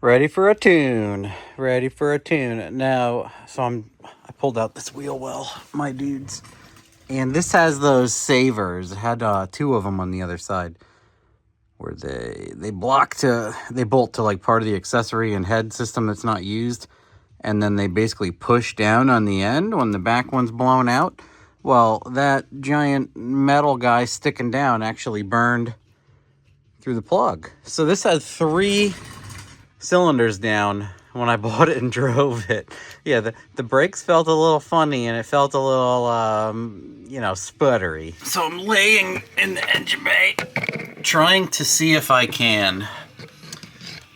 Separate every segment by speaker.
Speaker 1: Ready for a tune. Ready for a tune. Now, I pulled out this wheel well, my dudes. And this has those savers. It had two of them on the other side where they bolt to like part of the accessory and head system that's not used. And then they basically push down on the end when the back one's blown out. Well, that giant metal guy sticking down actually burned through the plug. So this had 3 cylinders down when I bought it and drove it. Yeah, the brakes felt a little funny and it felt a little, sputtery. So I'm laying in the engine bay, trying to see if I can.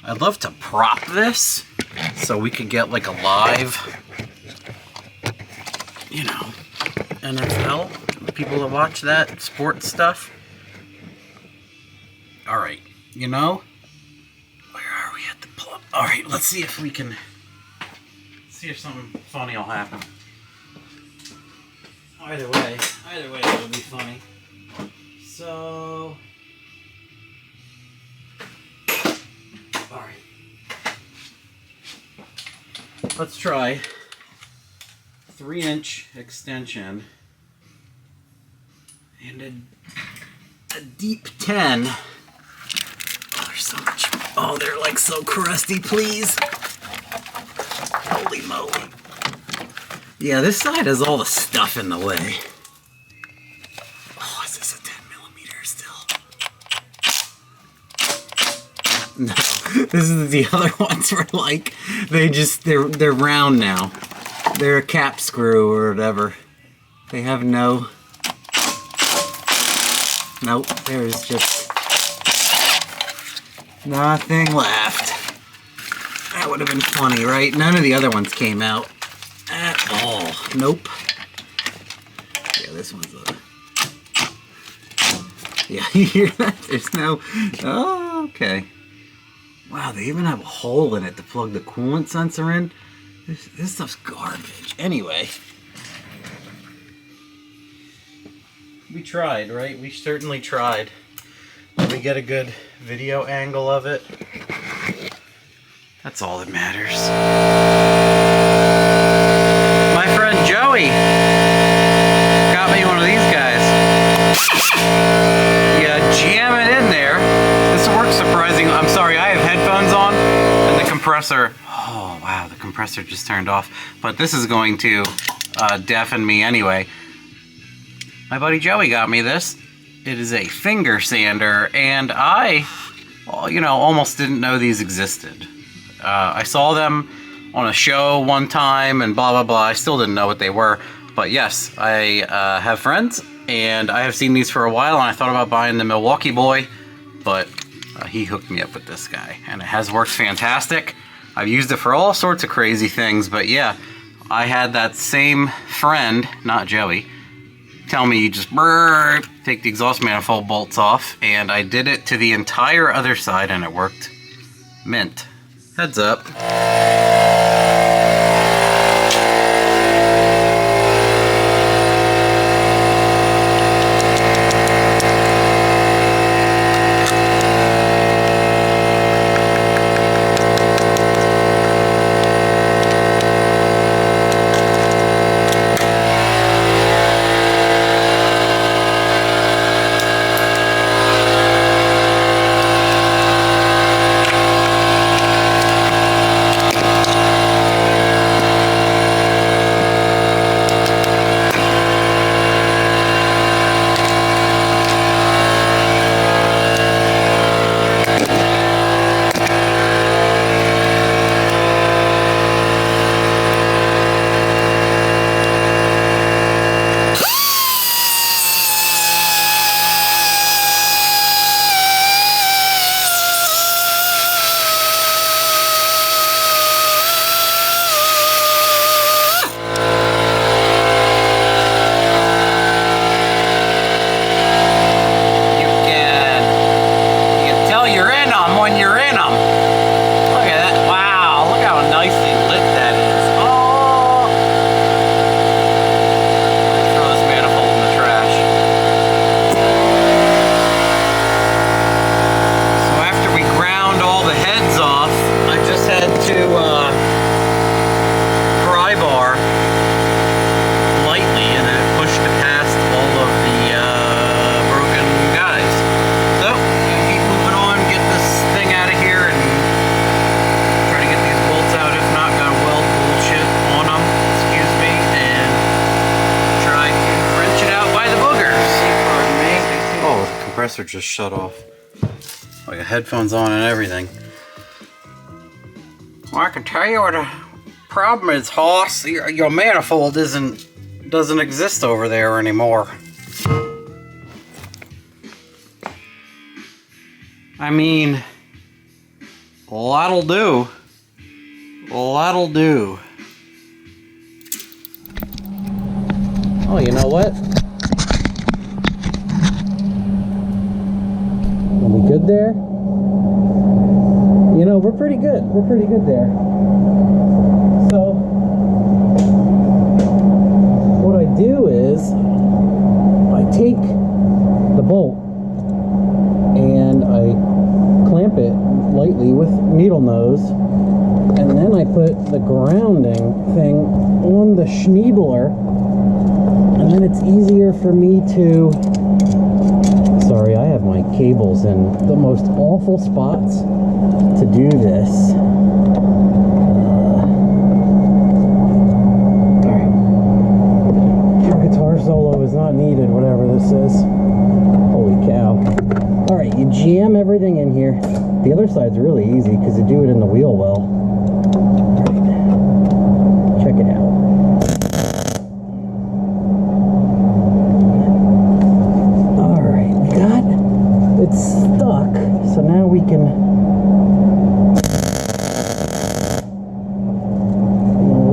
Speaker 1: I'd love to prop this so we could get like a live, NFL, people that watch that sports stuff. All right, where are we at the plug? All right, let's see if we can, see if something funny will happen. Either way, it'll be funny. So, all right. Let's try 3-inch extension and a deep 10. Oh, there's so much. Oh, they're like so crusty, please. Holy moly. Yeah, this side has all the stuff in the way. Oh, is this a 10 millimeter still? No, this is the other ones were like, they're round now. They're a cap screw or whatever. They have nope, there's just nothing left. That would have been funny, right? None of the other ones came out at all. Nope. Yeah, this one's yeah, you hear that? There's no, oh, okay. Wow, they even have a hole in it to plug the coolant sensor in. This stuff's garbage. Anyway. We tried, right? We certainly tried. Did we get a good video angle of it? That's all that matters. My friend Joey got me one of these guys. Yeah, jam it in there. This works surprisingly. I'm sorry, I have headphones on and the compressor. Oh, wow, the compressor just turned off. But this is going to deafen me anyway. My buddy Joey got me this. It is a finger sander, and I, almost didn't know these existed. I saw them on a show one time and blah, blah, blah. I still didn't know what they were. But yes, I have friends, and I have seen these for a while, and I thought about buying the Milwaukee boy, but he hooked me up with this guy, and it has worked fantastic. I've used it for all sorts of crazy things, but yeah, I had that same friend, not Joey, tell me you just take the exhaust manifold bolts off, and I did it to the entire other side and it worked mint. Heads up. compressor just shut off. Like a headphones on and everything. Well, I can tell you what the problem is, Hoss. Your manifold doesn't exist over there anymore. I mean, well, that'll do. Well, that'll do. Oh, you know what? Are we good there? You know, we're pretty good. We're pretty good there. So, what I do is, I take the bolt and I clamp it lightly with needle nose, and then I put the grounding thing on the schneedler, and then it's easier for me to... Sorry, I have my cables in the most awful spots to do this. Alright. Your guitar solo is not needed, whatever this is. Holy cow. Alright, you jam everything in here. The other side's really easy because you do it in the wheel well. Alright. Check it out. Alright, we got it stuck. So now we can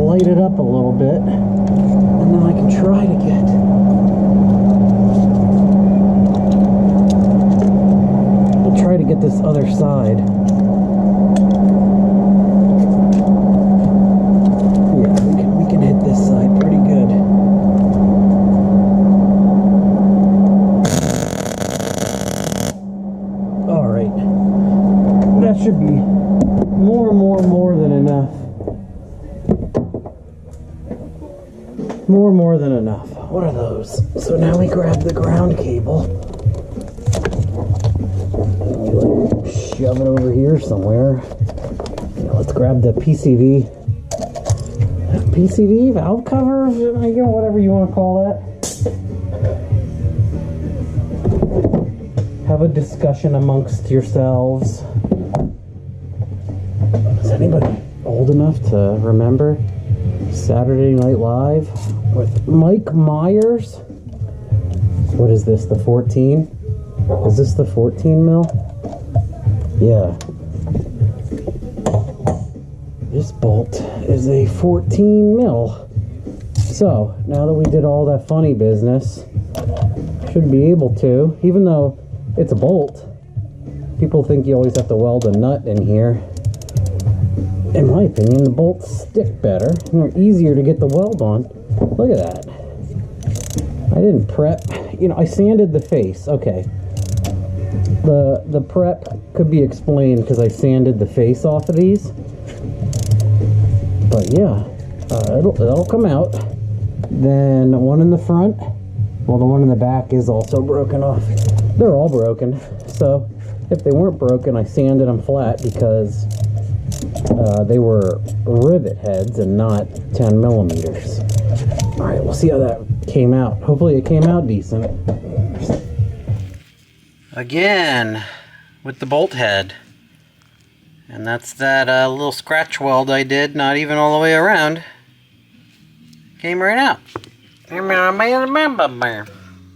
Speaker 1: light it up a little bit. And then I can try to get... try to get this other side. Yeah, we can hit this side pretty good. All right, that should be more than enough. More than enough. What are those? So now we grab the ground cable. Shove it over here somewhere. Yeah, let's grab the PCV valve cover, you know, whatever you want to call that. Have a discussion amongst yourselves. Is anybody old enough to remember Saturday Night Live with Mike Myers? What is this, the 14? Is this the 14 mil? Yeah. This bolt is a 14 mil. So, now that we did all that funny business, should be able to, even though it's a bolt, people think you always have to weld a nut in here. In my opinion, the bolts stick better and they're easier to get the weld on. Look at that. I didn't prep, you know, I sanded the face, okay. The prep could be explained because I sanded the face off of these. But yeah, it'll come out. Then one in the front, well, the one in the back is also broken off. They're all broken. So if they weren't broken, I sanded them flat because they were rivet heads and not 10 millimeters. All right, we'll see how that came out. Hopefully it came out decent. Again, with the bolt head. And that's that little scratch weld I did, not even all the way around. Came right out.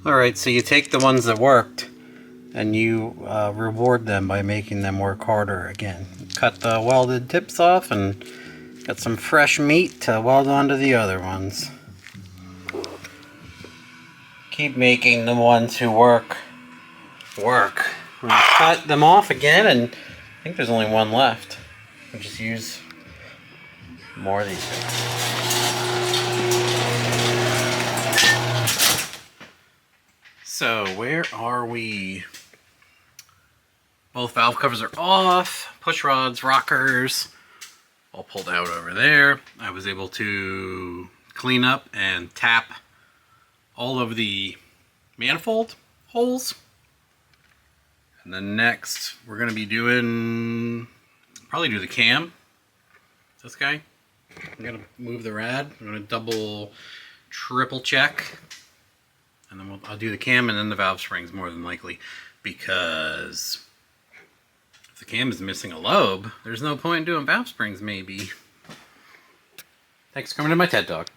Speaker 1: Alright, so you take the ones that worked and you reward them by making them work harder again. Cut the welded tips off and got some fresh meat to weld onto the other ones. Keep making the ones who work. I'm gonna cut them off again, and I think there's only one left. I'll just use more of these things. So where are we? Both valve covers are off, push rods, rockers, all pulled out over there. I was able to clean up and tap all of the manifold holes. And then next, we're going to be doing, probably do the cam. This guy. I'm going to move the rad. I'm going to double, triple check. And then I'll do the cam and then the valve springs more than likely, because if the cam is missing a lobe, there's no point in doing valve springs maybe. Thanks for coming to my TED Talk.